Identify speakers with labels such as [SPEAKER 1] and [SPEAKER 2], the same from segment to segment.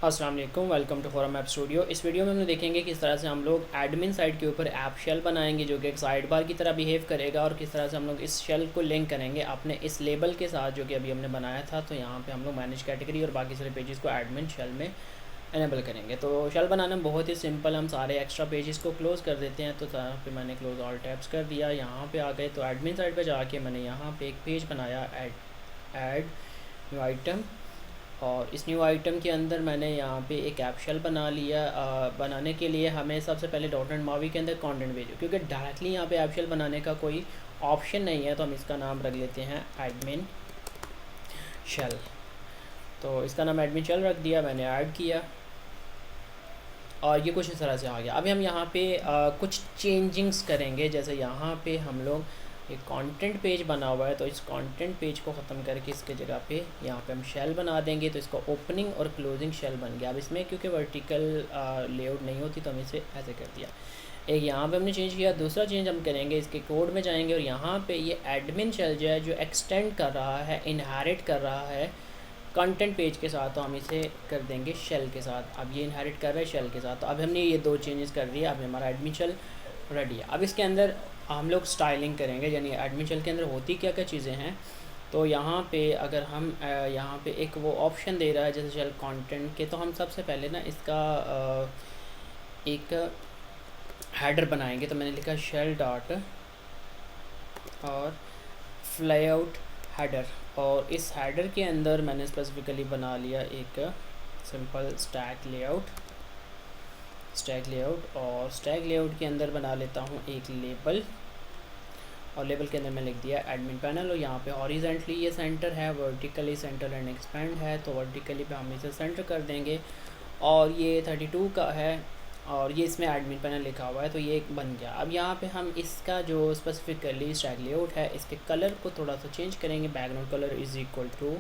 [SPEAKER 1] अस्सलाम वालेकुम, welcome to Forum App Studio. इस वीडियो में हम देखेंगे किस तरह से हम लोग एडमिन साइट के ऊपर ऐप शेल बनाएंगे जो कि एक साइड बार की तरह बिहेव करेगा, और किस तरह से हम लोग इस शेल को लिंक करेंगे अपने इस लेबल के साथ जो कि अभी हमने बनाया था। तो यहाँ पे हम लोग मैनेज कैटेगरी और बाकी सारे पेजेस को एडमिन शेल में इनेबल करेंगे। तो शेल बनाना बहुत ही सिंपल, हम सारे एक्स्ट्रा पेजेस को क्लोज़ कर देते हैं। तो यहाँ पे मैंने क्लोज ऑल टैब्स कर दिया, यहाँ पे आ गए। तो एडमिन साइट पे जाके मैंने यहाँ पे एक पेज बनाया, ऐड न्यू आइटम, और इस न्यू आइटम के अंदर मैंने यहाँ पे एक ऐप शेल बना लिया। बनाने के लिए हमें सबसे पहले डॉट एंड मावी के अंदर कंटेंट भेजो, क्योंकि डायरेक्टली यहाँ पे ऐप शेल बनाने का कोई ऑप्शन नहीं है। तो हम इसका नाम रख लेते हैं एडमिन शेल। तो इसका नाम एडमिन शेल रख दिया, मैंने ऐड किया और ये कुछ इस तरह से आ गया। अभी हम यहाँ पे कुछ चेंजिंग्स करेंगे। जैसे यहाँ पे हम लोग एक कंटेंट पेज बना हुआ है, तो इस कंटेंट पेज को ख़त्म करके इसके जगह पे यहाँ पे हम शेल बना देंगे। तो इसका ओपनिंग और क्लोजिंग शेल बन गया। अब इसमें क्योंकि वर्टिकल लेआउट नहीं होती तो हम इसे ऐसे कर दिया। एक यहाँ पे हमने चेंज किया। दूसरा चेंज हम करेंगे, इसके कोड में जाएंगे और यहाँ पे ये एडमिन शेल जो है, जो एक्सटेंड कर रहा है, इनहेरिट कर रहा है कंटेंट पेज के साथ, तो हम इसे कर देंगे शेल के साथ। अब ये इनहेरिट कर रहा है शेल के साथ। तो अब हमने ये दो चेंजेस कर दिए। अब हमारा एडमिन शेल रेडी है। अब इसके अंदर हम लोग स्टाइलिंग करेंगे, यानी एडमिन शेल के अंदर होती क्या क्या चीज़ें हैं। तो यहाँ पे अगर हम यहाँ पे एक वो ऑप्शन दे रहा है जैसे शेल कंटेंट के, तो हम सबसे पहले ना इसका एक हेडर बनाएंगे। तो मैंने लिखा शेल डॉट और फ्लाईआउट हेडर, और इस हेडर के अंदर मैंने स्पेसिफिकली बना लिया एक सिंपल स्टैक लेआउट। और स्टैक लेआउट के अंदर बना लेता हूँ एक लेबल, और लेबल के अंदर मैं लिख दिया एडमिन पैनल। और यहाँ पे हॉरिजेंटली ये सेंटर है, वर्टिकली सेंटर एंड एक्सपेंड है। तो वर्टिकली पे हम इसे सेंटर कर देंगे, और ये 32 का है, और ये इसमें एडमिन पैनल लिखा हुआ है। तो ये एक बन गया। अब यहाँ पे हम इसका जो स्पेसिफिकली स्टैक लेआउट है, इसके कलर को थोड़ा सा चेंज करेंगे। Background colour is equal to,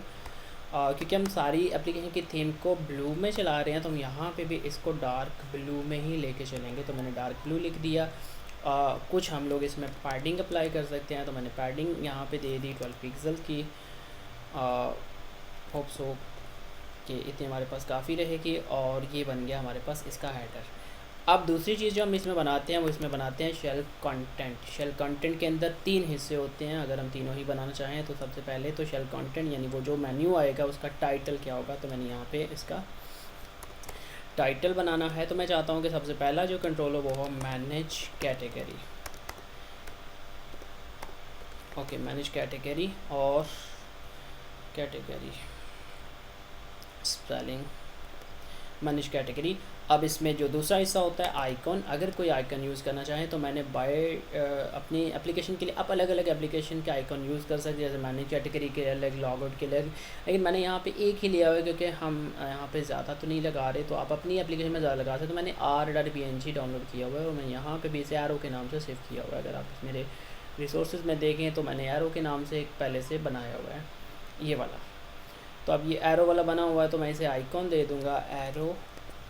[SPEAKER 1] क्योंकि हम सारी एप्लीकेशन की थीम को ब्लू में चला रहे हैं, तो हम यहाँ पे भी इसको डार्क ब्लू में ही लेके चलेंगे। तो मैंने डार्क ब्लू लिख दिया। कुछ हम लोग इसमें पैडिंग अप्लाई कर सकते हैं, तो मैंने पैडिंग यहाँ पे दे दी 12 पिक्सल की। होप सो कि इतनी हमारे पास काफ़ी रहेगी। और ये बन गया हमारे पास इसका हेडर। अब दूसरी चीज़ जो हम इसमें बनाते हैं वो इसमें बनाते हैं शेल कंटेंट। शेल कंटेंट के अंदर 3 हिस्से होते हैं। अगर हम तीनों ही बनाना चाहें तो सबसे पहले तो शेल कंटेंट यानी वो जो मेन्यू आएगा उसका टाइटल क्या होगा। तो मैंने यहाँ पे इसका टाइटल बनाना है। तो मैं चाहता हूँ कि सबसे पहला जो कंट्रोल हो वो हो manage category. Okay, manage category और कैटेगरी स्पेलिंग मैनेज कैटेगरी। अब इसमें जो दूसरा हिस्सा होता है आइकॉन, अगर कोई आइकन यूज़ करना चाहे तो मैंने अपनी एप्लीकेशन के लिए आप अलग अलग एप्लीकेशन के आइकॉन यूज़ कर सकते हैं, जैसे मैनेज कैटेगरी के अलग, लॉग आउट के अलग। लेकिन मैंने यहाँ पे एक ही लिया हुआ है क्योंकि हम यहाँ पे ज़्यादा तो नहीं लगा रहे। तो आप अपनी एप्लीकेशन में ज़्यादा लगा सकते। तो मैंने r.png डाउनलोड किया हुआ है, और मैं यहाँ पर भी इसे एरो के नाम से सेव किया हुआ है। अगर आप मेरे रिसोर्सेज में देखें तो मैंने एरो के नाम से एक पहले से बनाया हुआ है, ये वाला। तो अब ये एरो वाला बना हुआ है, तो मैं इसे आइकॉन दे दूँगा एरो।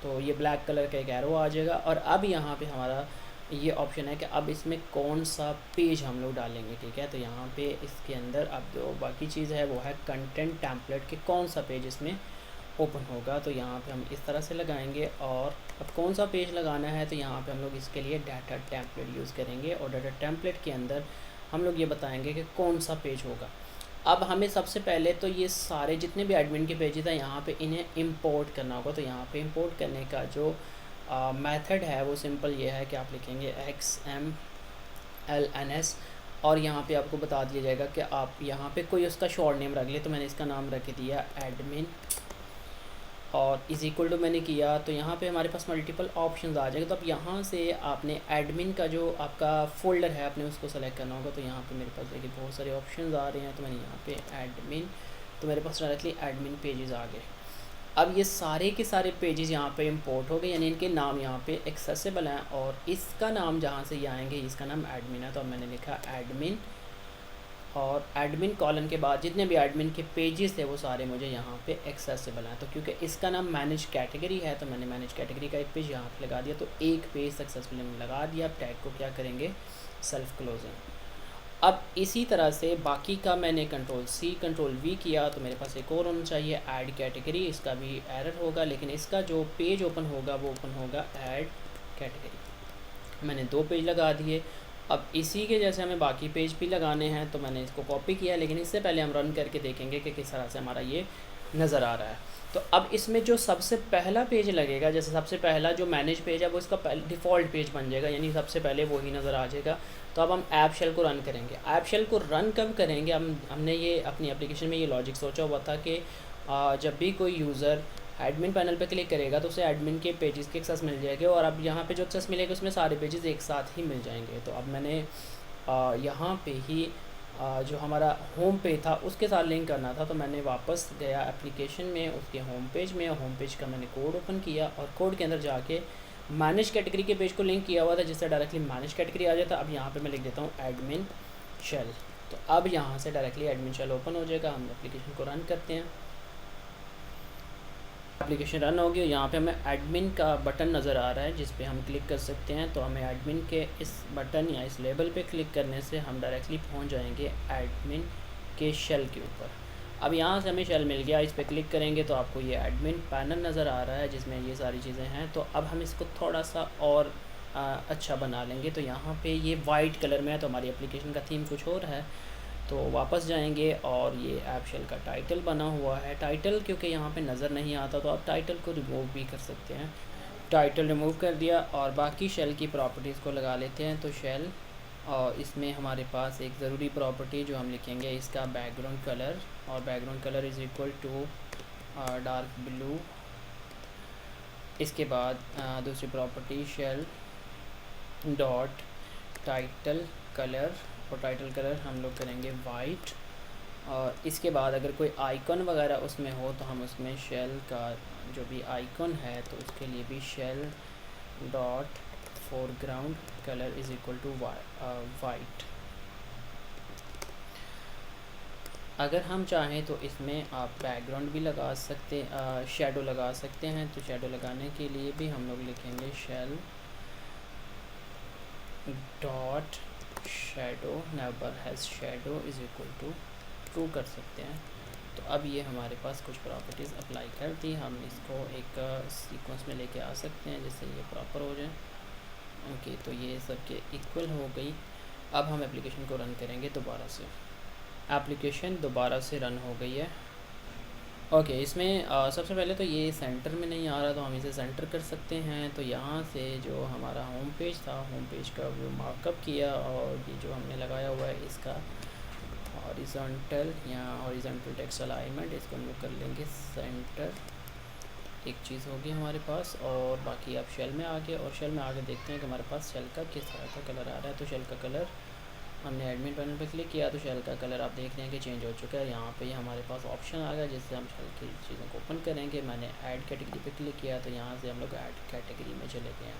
[SPEAKER 1] तो ये ब्लैक कलर का एक एरो आ जाएगा। और अब यहाँ पे हमारा ये ऑप्शन है कि अब इसमें कौन सा पेज हम लोग डालेंगे, ठीक है। तो यहाँ पे इसके अंदर अब जो बाकी चीज़ है वो है कंटेंट टेम्पलेट के कौन सा पेज इसमें ओपन होगा। तो यहाँ पे हम इस तरह से लगाएंगे। और अब कौन सा पेज लगाना है, तो यहाँ पे हम लोग इसके लिए डाटा टेम्पलेट यूज़ करेंगे, और डाटा टेम्पलेट के अंदर हम लोग ये बताएंगे कि कौन सा पेज होगा। अब हमें सबसे पहले तो ये सारे जितने भी एडमिन के पेजेस हैं यहाँ पे इन्हें इंपोर्ट करना होगा। तो यहाँ पे इंपोर्ट करने का जो मेथड है वो सिंपल ये है कि आप लिखेंगे XMLNS, और यहाँ पे आपको बता दिया जाएगा कि आप यहाँ पे कोई उसका शॉर्ट नेम रख ले। तो मैंने इसका नाम रख दिया एडमिन, और इज़ इक्वल टू मैंने किया। तो यहाँ पे हमारे पास मल्टीपल ऑप्शंस आ जाएंगे। तो अब यहाँ से आपने एडमिन का जो आपका फ़ोल्डर है आपने उसको सेलेक्ट करना होगा। तो यहाँ पे मेरे पास देखिए बहुत सारे ऑप्शंस आ रहे हैं। तो मैंने यहाँ पे एडमिन, तो मेरे पास डायरेक्टली एडमिन पेजेस आ गए। अब ये सारे के सारे पेजेस यहाँ पे इंपोर्ट हो गए, यानी इनके नाम यहाँ पे एक्सेसिबल हैं, और इसका नाम जहाँ से ये आएंगे इसका नाम एडमिन है। तो अब मैंने लिखा एडमिन, और एडमिन कॉलन के बाद जितने भी एडमिन के पेजेस थे वो सारे मुझे यहाँ पे एक्सेसिबल हैं। तो क्योंकि इसका नाम मैनेज कैटेगरी है तो मैंने मैनेज कैटेगरी का एक पेज यहाँ पे लगा दिया। तो एक पेज सक्सेसफुली मैंने लगा दिया। अब टैग को क्या करेंगे, सेल्फ क्लोजिंग। अब इसी तरह से बाकी का मैंने कंट्रोल सी कंट्रोल वी किया तो मेरे पास एक और होना चाहिए ऐड कैटेगरी, इसका भी एरर होगा, लेकिन इसका जो पेज ओपन होगा वो ओपन होगा ऐड कैटेगरी। मैंने 2 पेज लगा दिए। अब इसी के जैसे हमें बाकी पेज भी लगाने हैं, तो मैंने इसको कॉपी किया, लेकिन इससे पहले हम रन करके देखेंगे कि किस तरह से हमारा ये नज़र आ रहा है। तो अब इसमें जो सबसे पहला पेज लगेगा, जैसे सबसे पहला जो मैनेज पेज है वो इसका डिफ़ॉल्ट पेज बन जाएगा, यानी सबसे पहले वही नज़र आ जाएगा। तो अब हम ऐप शेल को रन करेंगे। ऐप शेल को रन कब करेंगे, हमने ये अपनी एप्लीकेशन में ये लॉजिक सोचा हुआ था कि जब भी कोई यूज़र एडमिन पैनल पे क्लिक करेगा तो उसे एडमिन के पेजेस की एक्सेस मिल जाएगी, और अब यहाँ पे जो एक्सेस मिलेगा उसमें सारे पेजेस एक साथ ही मिल जाएंगे। तो अब मैंने यहाँ पे ही जो हमारा होम पेज था उसके साथ लिंक करना था, तो मैंने वापस गया एप्लीकेशन में उसके होम पेज में, होम पेज का मैंने कोड ओपन किया और कोड के अंदर जाके मैनेज कैटेगरी के पेज को लिंक किया हुआ था जिससे डायरेक्टली मैनेज कैटेगरी आ जाता। अब यहाँ पे मैं लिख देता हूँ एडमिन शेल। तो अब यहाँ से डायरेक्टली एडमिन शेल ओपन हो जाएगा। हम एप्लीकेशन को रन करते हैं। एप्लीकेशन रन हो गई। यहाँ पे हमें एडमिन का बटन नज़र आ रहा है जिस पे हम क्लिक कर सकते हैं। तो हमें एडमिन के इस बटन या इस लेबल पे क्लिक करने से हम डायरेक्टली पहुँच जाएंगे एडमिन के शेल के ऊपर। अब यहाँ से हमें शेल मिल गया, इस पर क्लिक करेंगे तो आपको ये एडमिन पैनल नज़र आ रहा है जिसमें ये सारी चीज़ें हैं। तो अब हम इसको थोड़ा सा और अच्छा बना लेंगे। तो यहाँ पे ये वाइट कलर में है, तो हमारी एप्लीकेशन का थीम कुछ और है। तो वापस जाएंगे और ये ऐप शेल का टाइटल बना हुआ है। टाइटल क्योंकि यहाँ पे नज़र नहीं आता तो आप टाइटल को रिमूव भी कर सकते हैं। टाइटल रिमूव कर दिया और बाकी शेल की प्रॉपर्टीज़ को लगा लेते हैं। तो शेल, और इसमें हमारे पास एक ज़रूरी प्रॉपर्टी जो हम लिखेंगे इसका बैकग्राउंड कलर, और background colour is equal to dark blue. इसके बाद दूसरी property shell dot title colour, और टाइटल कलर हम लोग करेंगे वाइट। और इसके बाद अगर कोई आइकन वगैरह उसमें हो तो हम उसमें शेल का जो भी आइकन है तो उसके लिए भी shell dot foreground colour is equal to white. अगर हम चाहें तो इसमें आप बैकग्राउंड भी लगा सकते, शेडो लगा सकते हैं। तो शेडो लगाने के लिए भी हम लोग लिखेंगे shell dot shadow nav bar has shadow is equal to true कर सकते हैं। तो अब ये हमारे पास कुछ प्रॉपर्टीज़ अप्लाई कर दी। हम इसको एक सीक्वेंस में लेके आ सकते हैं जिससे ये प्रॉपर हो जाए। ओके, तो ये सब के इक्वल हो गई। अब हम एप्लीकेशन को रन करेंगे दोबारा से। एप्लीकेशन दोबारा से रन हो गई है। ओके, इसमें सबसे पहले तो ये सेंटर में नहीं आ रहा, तो हम इसे सेंटर कर सकते हैं। तो यहाँ से जो हमारा होम पेज था, होम पेज का व्यू मार्कअप किया, और ये जो हमने लगाया हुआ है इसका हॉरिजॉन्टल या हॉरिजॉन्टल टेक्स्ट अलाइनमेंट, इसको हम लोग कर लेंगे सेंटर। एक चीज़ होगी हमारे पास। और बाकी आप शेल में आ गए, और शेल में आगे देखते हैं कि हमारे पास शेल का किस तरह का कलर आ रहा है। तो शेल का कलर हमने एडमिन पैनल पे क्लिक किया तो शेल का कलर आप देख रहे हैं कि चेंज हो चुका है। यहाँ पे हमारे पास ऑप्शन आ गया जिससे हम शेल की चीज़ों को ओपन करेंगे। मैंने ऐड कैटेगरी पे क्लिक किया तो यहाँ से हम लोग ऐड कैटेगरी में चले गए हैं,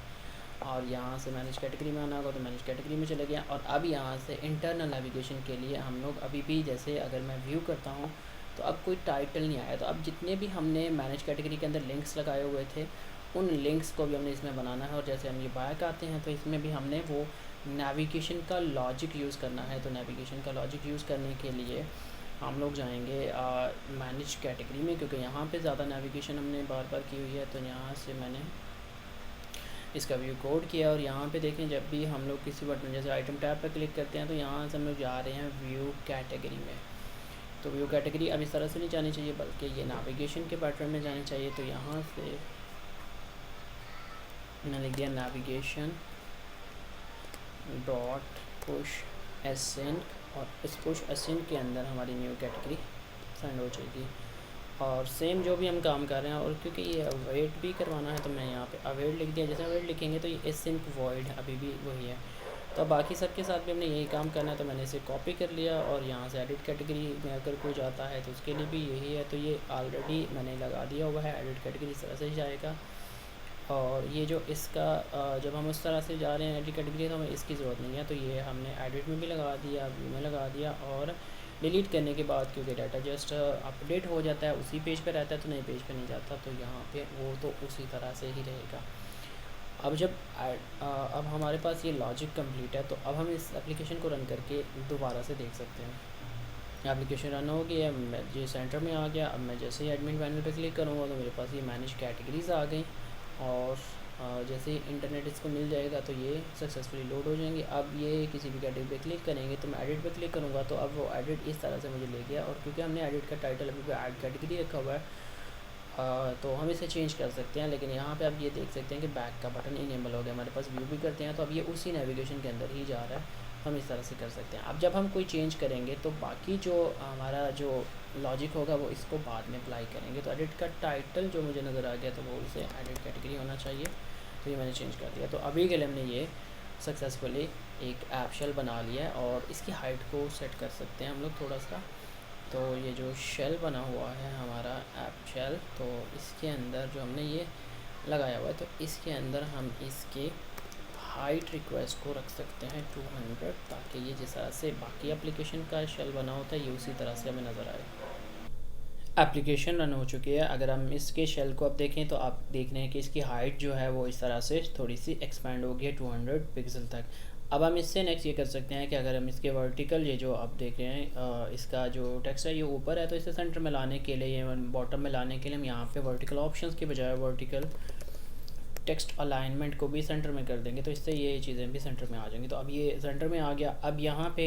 [SPEAKER 1] और यहाँ से मैनेज कैटेगरी में आना होगा तो मैनेज कैटेगरी में चले गए। और अब यहाँ से इंटरनल नेविगेशन के लिए हम लोग अभी भी, जैसे अगर मैं व्यू करता हूँ तो अब कोई टाइटल नहीं आया। तो अब जितने भी हमने मैनेज कैटेगरी के अंदर लिंक्स लगाए हुए थे उन लिंक्स को भी हमने इसमें बनाना है। और जैसे हम ये बैक आते हैं तो इसमें भी हमने वो नेविगेशन का लॉजिक यूज़ करना है। तो नेविगेशन का लॉजिक यूज़ करने के लिए हम लोग जाएंगे मैनेज कैटेगरी में, क्योंकि यहाँ पे ज़्यादा नेविगेशन हमने बार बार की हुई है। तो यहाँ से मैंने इसका व्यू कोड किया, और यहाँ पे देखें जब भी हम लोग किसी बटन जैसे आइटम टैब पर क्लिक करते हैं तो यहाँ से हम लोग जा रहे हैं व्यू कैटेगरी में। तो व्यू कैटेगरी अब इस तरह से नहीं जानी चाहिए बल्कि ये नेविगेशन के पैटर्न में जानी चाहिए। तो यहाँ से मैंने लिख दिया नेविगेशन डॉट पुश एसेंट, और इस पुश एसेंट के अंदर हमारी न्यू कैटेगरी सेंड हो जाएगी। और सेम जो भी हम काम कर रहे हैं, और क्योंकि ये अवेट भी करवाना है तो मैं यहाँ पे अवेट लिख दिया। जैसे अवेट लिखेंगे तो ये एसेंट वॉइड अभी भी वही है। तो बाकी सब के साथ भी हमने यही काम करना है। तो मैंने इसे कॉपी कर लिया, और यहाँ से एडिट कैटेगरी में अगर कोई जाता है तो उसके लिए भी यही है। तो ये ऑलरेडी मैंने लगा दिया हुआ है, एडिट कैटेगरी इस तरह से ही जाएगा। और ये जो इसका जब हम उस तरह से जा रहे हैं एडिट कैटेगरी तो हमें इसकी ज़रूरत नहीं है। तो ये हमने एडिट में भी लगा दिया, व्यू में लगा दिया, और डिलीट करने के बाद क्योंकि डाटा जस्ट अपडेट हो जाता है उसी पेज पे रहता है तो नए पेज पे नहीं जाता। तो यहाँ पे वो तो उसी तरह से ही रहेगा। अब अब हमारे पास ये लॉजिक कंप्लीट है, तो अब हम इस एप्लीकेशन को रन करके दोबारा से देख सकते हैं। एप्लीकेशन रन हो गई है, मैं ये सेंटर में आ गया। अब मैं जैसे ही एडमिन पैनल पे क्लिक करूँगा तो मेरे पास ये मैनेज कैटेगरीज़ आ गई, और जैसे ही इंटरनेट इसको मिल जाएगा तो ये सक्सेसफुली लोड हो जाएंगे। अब ये किसी भी कैटेगरी पे क्लिक करेंगे तो मैं एडिट पे क्लिक करूँगा तो अब वो एडिट इस तरह से मुझे ले गया, और क्योंकि हमने एडिट का टाइटल अभी पे ऐड कैटेगरी रखा हुआ है, तो हम इसे चेंज कर सकते हैं। लेकिन यहाँ पे आप ये देख सकते हैं कि बैक का बटन इनेबल हो गया हमारे पास। व्यू भी करते हैं तो अब ये उसी नेविगेशन के अंदर ही जा रहा है, हम इस तरह से कर सकते हैं। अब जब हम कोई चेंज करेंगे तो बाकी जो हमारा जो लॉजिक होगा वो इसको बाद में अप्लाई करेंगे। तो एडिट का टाइटल जो मुझे नज़र आ गया तो वो इसे एडिट कैटेगरी होना चाहिए, तो ये मैंने चेंज कर दिया। तो अभी के लिए हमने ये सक्सेसफुली एक ऐप शेल बना लिया है, और इसकी हाइट को सेट कर सकते हैं हम लोग थोड़ा सा। तो ये जो शेल बना हुआ है हमारा ऐप शेल, तो इसके अंदर जो हमने ये लगाया हुआ है, तो इसके अंदर हम इसके हाइट रिक्वेस्ट को रख सकते हैं 200, ताकि ये जिस तरह से बाकी एप्लीकेशन का शेल बना होता है ये उसी तरह से हमें नज़र आए। एप्लीकेशन रन हो चुकी है। अगर हम इसके शेल को अब देखें तो आप देख रहे हैं कि इसकी हाइट जो है वो इस तरह से थोड़ी सी एक्सपैंड हो गई है 200 पिक्सल तक। अब हम इससे नेक्स्ट ये कर सकते हैं कि अगर हम इसके वर्टिकल, ये जो आप देख रहे हैं इसका जो टेक्स्ट है ये ऊपर है, तो इसे सेंटर में लाने के लिए, ये बॉटम में लाने के लिए हम यहाँ पे वर्टिकल ऑप्शंस के बजाय वर्टिकल टेक्स्ट अलाइनमेंट को भी सेंटर में कर देंगे, तो इससे ये चीज़ें भी सेंटर में आ जाएंगी। तो अब ये सेंटर में आ गया। अब यहाँ पे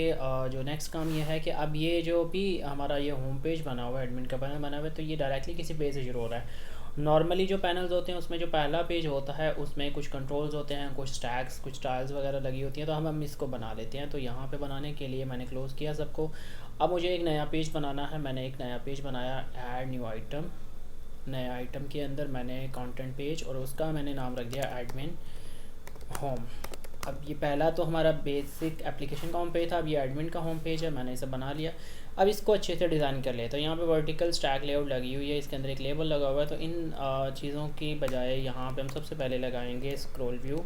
[SPEAKER 1] जो नेक्स्ट काम ये है कि अब ये जो भी हमारा ये होम पेज बना हुआ है, एडमिन का पैनल बना हुआ है, तो ये डायरेक्टली किसी पेज से शुरू हो रहा है। नॉर्मली जो पैनल्स होते हैं उसमें जो पहला पेज होता है उसमें कुछ कंट्रोल्स होते हैं, कुछ स्टैग्स, कुछ टाइल्स वगैरह लगी होती हैं, तो हम इसको बना लेते हैं। तो यहाँ पे बनाने के लिए मैंने क्लोज़ किया सबको। अब मुझे एक नया पेज बनाना है। मैंने एक नया पेज बनाया, ऐड न्यू आइटम। नए आइटम के अंदर मैंने कंटेंट पेज, और उसका मैंने नाम रख दिया एडमिन होम। अब ये पहला तो हमारा बेसिक एप्लीकेशन का होम पेज था, अब ये एडमिन का होम पेज है, मैंने इसे बना लिया। अब इसको अच्छे से डिज़ाइन कर लिया। तो यहाँ पे वर्टिकल स्टैक लेआउट लगी हुई है, इसके अंदर एक लेबल लगा हुआ है। तो इन चीज़ों की बजाय यहाँ पे हम सबसे पहले लगाएंगे स्क्रॉल व्यू,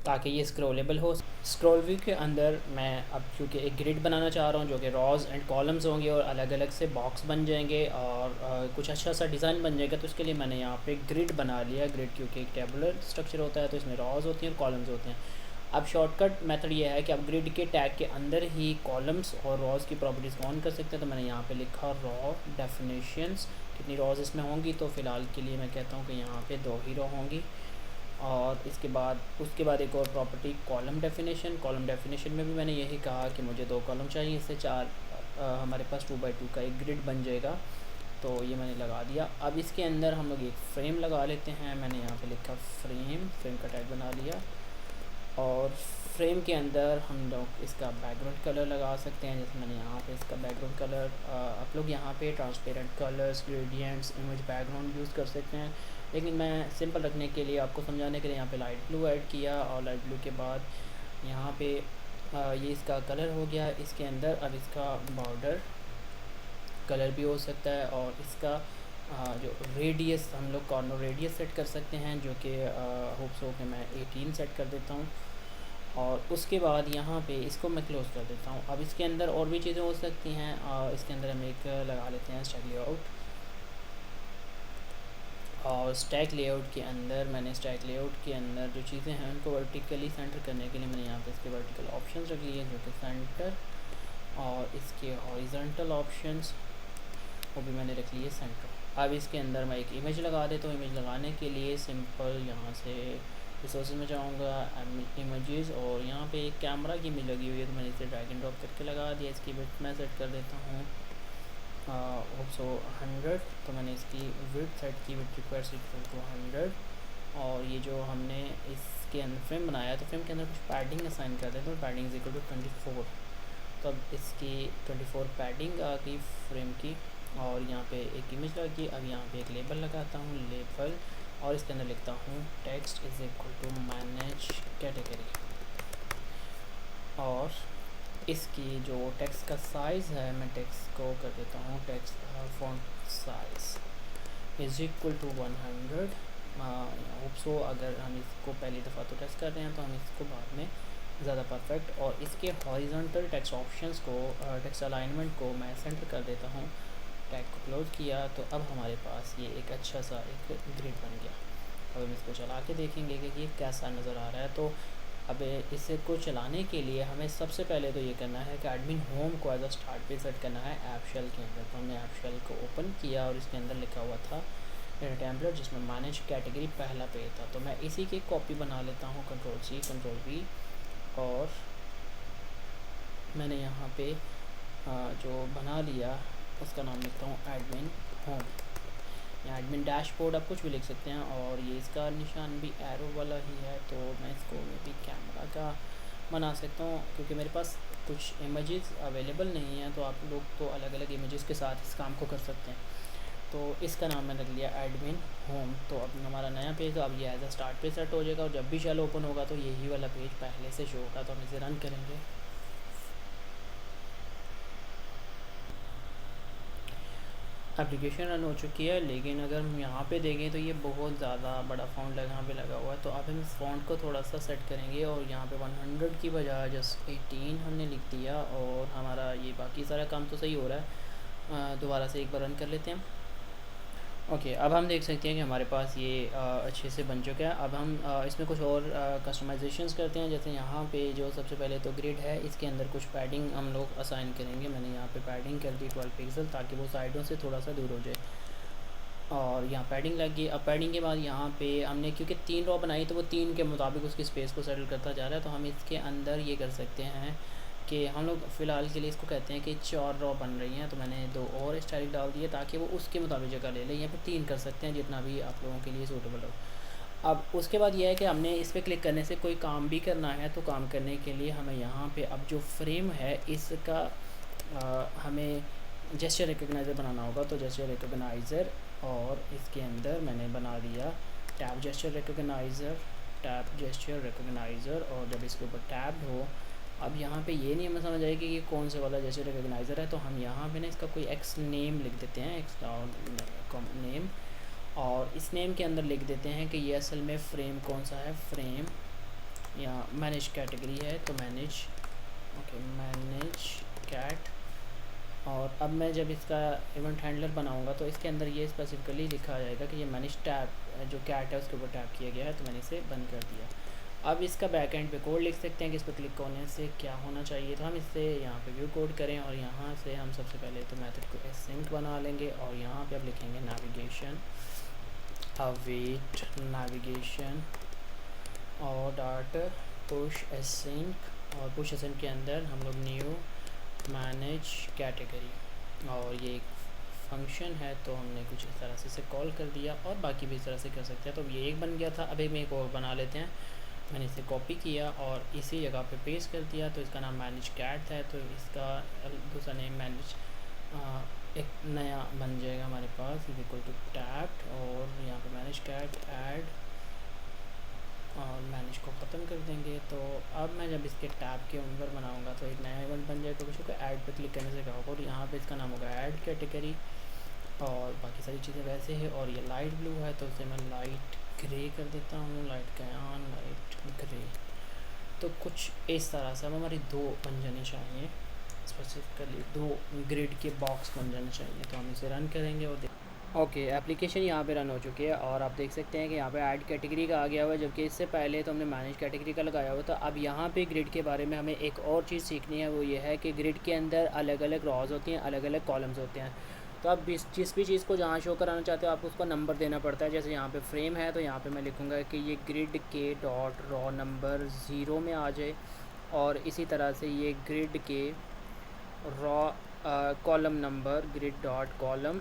[SPEAKER 1] ताकि ये स्क्रॉलेबल हो। स्क्रॉल व्यू के अंदर मैं अब क्योंकि एक ग्रिड बनाना चाह रहा हूँ जो कि रॉज एंड कॉलम्स होंगे और अलग अलग से बॉक्स बन जाएंगे और कुछ अच्छा सा डिज़ाइन बन जाएगा, तो इसके लिए मैंने यहाँ पे ग्रिड बना लिया। ग्रिड क्योंकि एक टेबुलर स्ट्रक्चर होता है तो इसमें रॉज होती हैं और कॉलम्स होते हैं। अब शॉर्टकट मेथड ये है कि आप ग्रिड के टैग के अंदर ही कॉलम्स और रॉज की प्रॉपर्टीज़ को ऑन कर सकते हैं। तो मैंने यहाँ पे लिखा रॉ डेफिनेशंस, कितनी रॉज इसमें होंगी, तो फ़िलहाल के लिए मैं कहता हूँ कि यहाँ पे 2 ही रॉ होंगी। और उसके बाद एक और property column definition. Column definition में भी मैंने यही कहा कि मुझे 2 कॉलम चाहिए, इससे 4 हमारे पास 2x2 का एक ग्रिड बन जाएगा। तो ये मैंने लगा दिया। अब इसके अंदर हम लोग एक फ्रेम लगा लेते हैं। मैंने यहाँ पे लिखा फ्रेम का टैग बना लिया, और फ्रेम के अंदर हम लोग इसका बैकग्राउंड कलर लगा सकते हैं। जैसे मैंने यहाँ पे इसका बैकग्राउंड कलर, आप लोग यहाँ पे transparent colours, gradients, image background use कर सकते हैं, लेकिन मैं सिंपल रखने के लिए आपको समझाने के लिए यहाँ पे लाइट ब्लू ऐड किया। और लाइट ब्लू के बाद यहाँ पे ये इसका कलर हो गया इसके अंदर। अब इसका बॉर्डर कलर भी हो सकता है, और इसका जो रेडियस, हम लोग कॉर्नर रेडियस सेट कर सकते हैं, जो कि होप्स हो कि मैं 18 सेट कर देता हूँ। और उसके बाद यहाँ पे इसको मैं क्लोज़ कर देता हूँ। अब इसके अंदर और भी चीज़ें हो सकती हैं, इसके अंदर हम एक लगा लेते हैं स्टैक लेआउट। और स्टैक लेआउट के अंदर जो चीज़ें हैं उनको वर्टिकली सेंटर करने के लिए मैंने यहाँ पे इसके वर्टिकल ऑप्शंस रख लिए, जो कि सेंटर, और इसके हॉरिजॉन्टल ऑप्शंस वो भी मैंने रख लिए सेंटर। अब इसके अंदर मैं एक इमेज लगा देता हूँ। इमेज लगाने के लिए सिंपल यहाँ से रिसोर्सेज में जाऊँगा, इमेजेस, और यहाँ पे एक कैमरा की इमेज लगी हुई है, तो मैंने इसे ड्रैग एंड ड्रॉप करके लगा दिया। इसकी विड्थ मैं सेट कर देता हूँ 100, तो मैंने इसकी विड्थ सेट की, विड्थ रिक्वायर्स इक्वल टू 100। और ये जो हमने इसके अंदर फ्रेम बनाया तो फ्रेम के अंदर कुछ पैडिंग असाइन कर देते हैं, तो पैडिंग इज इक्वल टू 24। तो अब इसकी 24 पैडिंग आ गई फ्रेम की, और यहाँ पे एक इमेज लगी। अब यहाँ पे एक लेबल लगाता हूँ, लेबल, और इसके अंदर लिखता हूँ text is equal to manage category. और इसकी जो टेक्स्ट का साइज़ है, मैं टेक्स्ट को कर देता हूँ text font size is equal to 100। Hope so अगर हम इसको पहली दफ़ा तो टेस्ट कर रहे हैं तो हम इसको बाद में ज़्यादा परफेक्ट। और इसके हॉरिजॉन्टल टेक्स्ट ऑप्शंस को, टेक्स्ट अलाइनमेंट को मैं सेंटर कर देता हूँ। टैग को क्लोज किया, तो अब हमारे पास ये एक अच्छा सा एक ग्रिड बन गया। अब हम इसको चला के देखेंगे कि ये कैसा नज़र आ रहा है। तो अब इसे को चलाने के लिए हमें सबसे पहले तो ये करना है कि एडमिन होम को एज अ स्टार्ट पे सेट करना है ऐप शेल के अंदर। तो हमने ऐप शेल को ओपन किया और इसके अंदर लिखा हुआ था टेम्पलेट जिसमें मैनेज कैटेगरी पहला पेज था। तो मैं इसी की कॉपी बना लेता हूँ, Ctrl+C Ctrl+V, और मैंने यहाँ पे जो बना लिया उसका नाम लिखता हूँ एडमिन होम या एडमिन डैशबोर्ड, आप कुछ भी लिख सकते हैं। और ये इसका निशान भी एरो वाला ही है, तो मैं इसको में भी कैमरा का बना सकता हूँ क्योंकि मेरे पास कुछ इमेजेस अवेलेबल नहीं हैं। तो आप लोग तो अलग अलग इमेजेस के साथ इस काम को कर सकते हैं। तो इसका नाम मैंने रख लिया एडमिन होम। तो अब हमारा नया पेज, तो अब ये as a start page set हो जाएगा और जब भी शेल ओपन होगा तो यही वाला पेज पहले से शो होगा। तो हम इसे रन करेंगे। एप्लीकेशन रन हो चुकी है, लेकिन अगर हम यहाँ पे देखें तो ये बहुत ज़्यादा बड़ा फ़ॉन्ट यहाँ पे लगा हुआ है। तो अब हम इस फ़ॉन्ट को थोड़ा सा सेट करेंगे और यहाँ पे 100 की बजाय जस्ट 18 हमने लिख दिया और हमारा ये बाकी सारा काम तो सही हो रहा है। दोबारा से एक बार रन कर लेते हैं। ओके, अब हम देख सकते हैं कि हमारे पास ये अच्छे से बन चुका है। अब हम इसमें कुछ और कस्टमाइजेशंस करते हैं। जैसे यहाँ पे जो सबसे पहले तो ग्रिड है, इसके अंदर कुछ पैडिंग हम लोग असाइन करेंगे। मैंने यहाँ पे पैडिंग कर दी 12 पिक्सल ताकि वो साइडों से थोड़ा सा दूर हो जाए। और यहाँ पैडिंग लग गई। अब पैडिंग के बाद यहाँ पे हमने क्योंकि 3 रॉ बनाई तो वो 3 के मुताबिक उसकी स्पेस को सेटल करता जा रहा है। तो हम इसके अंदर ये कर सकते हैं कि हम लोग फ़िलहाल के लिए इसको कहते हैं कि 4 रॉ बन रही हैं। तो मैंने 2 और स्टाइल डाल दिए ताकि वो उसके मुताबिक जगह ले ले। यहाँ पे 3 कर सकते हैं, जितना भी आप लोगों के लिए सूटेबल हो। अब उसके बाद यह है कि हमने इस पर क्लिक करने से कोई काम भी करना है। तो काम करने के लिए हमें यहाँ पे अब जो फ्रेम है इसका हमें जेस्चर रिकग्नाइज़र बनाना होगा। तो जेस्चर रिकग्नाइज़र, और इसके अंदर मैंने बना दिया टैब जेस्चर रिकग्नाइज़र, टैब जेस्चर रिकग्नाइज़र। और जब इसके ऊपर टैब हो, अब यहाँ पे ये नहीं हमें समझ आएगी कि कौन से वाला जेस्चर रिकग्नाइज़र है। तो हम यहाँ पे ना इसका कोई एक्स नेम लिख देते हैं, एक्स नेम, और इस नेम के अंदर लिख देते हैं कि ये असल में फ्रेम कौन सा है। फ्रेम या मैनेज कैटेगरी है तो मैनेज, ओके मैनेज कैट। और अब मैं जब इसका इवेंट हैंडलर बनाऊंगा तो इसके अंदर ये स्पेसिफिकली लिखा जाएगा कि ये मैनेज टैब, जो कैट है उसके ऊपर टैप किया गया है। तो मैंने इसे बंद कर दिया। अब इसका बैक एंड पे कोड लिख सकते हैं कि इस पर क्लिक होने से क्या होना चाहिए। तो हम इससे यहाँ पे व्यू कोड करें और यहाँ से हम सबसे पहले तो मेथड को एसिंक बना लेंगे और यहाँ पे अब लिखेंगे नेविगेशन अवेट नेविगेशन और डॉट पुश एसिंक। और पुश एसिंक के अंदर हम लोग न्यू मैनेज कैटेगरी, और ये एक फंक्शन है तो हमने कुछ इस तरह से इसे कॉल कर दिया और बाकी भी इस तरह से कर सकते हैं। तो ये एक बन गया था। अब एक और बना लेते हैं। मैंने इसे कॉपी किया और इसी जगह पे पेस्ट कर दिया। तो इसका नाम मैनेज कैट है, तो इसका दूसरा नेम मैनेज एक नया बन जाएगा हमारे पास इक्वल टू टैब, और यहाँ पे मैनेज कैट ऐड और मैनेज को ख़त्म कर देंगे। तो अब मैं जब इसके टैब के अंदर बनाऊंगा तो एक नया इवेंट बन जाएगा। कुछ को ऐड पे क्लिक करने से क्या होगा, और यहाँ पे इसका नाम होगा ऐड कैटेगरी और बाकी सारी चीज़ें वैसे है। और ये लाइट ब्लू है तो उसे मैं लाइट ग्रे कर देता हूँ, लाइट कयान लाइट ग्रे। तो कुछ इस तरह से अब हमारी 2 बन जानी चाहिए, स्पेसिफिकली 2 ग्रिड के बॉक्स बन जाने चाहिए। तो हम इसे रन करेंगे और ओके, एप्लीकेशन यहाँ पे रन हो चुकी है और आप देख सकते हैं कि यहाँ पे ऐड कैटेगरी का आ गया हुआ है, जबकि इससे पहले तो हमने मैनेज कैटेगरी का लगाया हुआ था। अब यहाँ पे ग्रिड के बारे में हमें एक और चीज़ सीखनी है, वो ये है कि ग्रिड के अंदर अलग अलग रॉज होती हैं, अलग अलग कॉलम्स होते हैं। तो आप जिस भी चीज़ को जहाँ शो कराना चाहते हो आप उसको नंबर देना पड़ता है। जैसे यहाँ पे फ्रेम है तो यहाँ पे मैं लिखूँगा कि ये ग्रिड के डॉट रॉ नंबर 0 में आ जाए, और इसी तरह से ये ग्रिड के raw column number grid dot column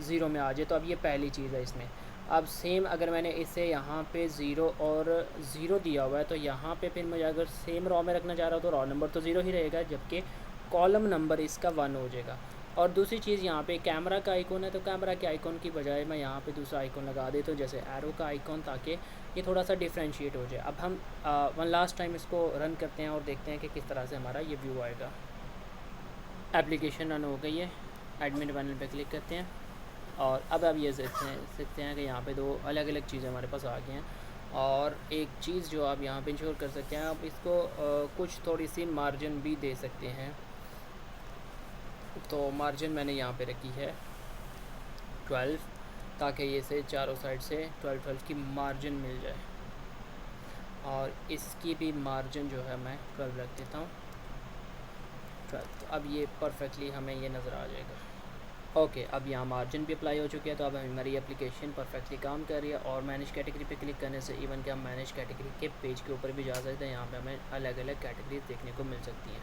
[SPEAKER 1] 0 में आ जाए। तो अब ये पहली चीज़ है इसमें। अब सेम अगर मैंने इसे यहाँ पे 0 और 0 दिया हुआ है तो यहाँ पे फिर मुझे अगर सेम रॉ में रखना चाह रहा हूँ तो रॉ नंबर तो 0 ही रहेगा, जबकि कॉलम नंबर इसका 1 हो जाएगा। और दूसरी चीज़ यहाँ पे कैमरा का आइकॉन है, तो कैमरा के आइकॉन की बजाय मैं यहाँ पे दूसरा आइकॉन लगा देता हूँ जैसे एरो का आइकॉन, ताकि ये थोड़ा सा डिफ्रेंशिएट हो जाए। अब हम वन लास्ट टाइम इसको रन करते हैं और देखते हैं कि किस तरह से हमारा ये व्यू आएगा। एप्लीकेशन रन हो गई है, एडमिन पैनल पे क्लिक करते हैं और अब आप ये सकते हैं कि यहाँ पे 2 अलग अलग चीज़ें हमारे पास आ गई हैं। और एक चीज़ जो आप यहाँ पे इंश्योर कर सकते हैं, आप इसको कुछ थोड़ी सी मार्जिन भी दे सकते हैं। तो मार्जिन मैंने यहाँ पे रखी है 12, ताकि ये से चारों साइड से 12 की मार्जिन मिल जाए। और इसकी भी मार्जिन जो है मैं 12 रख देता हूँ, 12। तो अब ये परफेक्टली हमें ये नज़र आ जाएगा। ओके, अब यहाँ मार्जिन भी अप्लाई हो चुकी है, तो अब हमारी एप्लीकेशन परफेक्टली काम कर रही है। और मैनेज कैटेगरी पे क्लिक करने से इवन कि हम मैनेज कैटेगरी के पेज के ऊपर भी जा सकते हैं। यहाँ पे हमें अलग अलग कैटेगरीज देखने को मिल सकती हैं।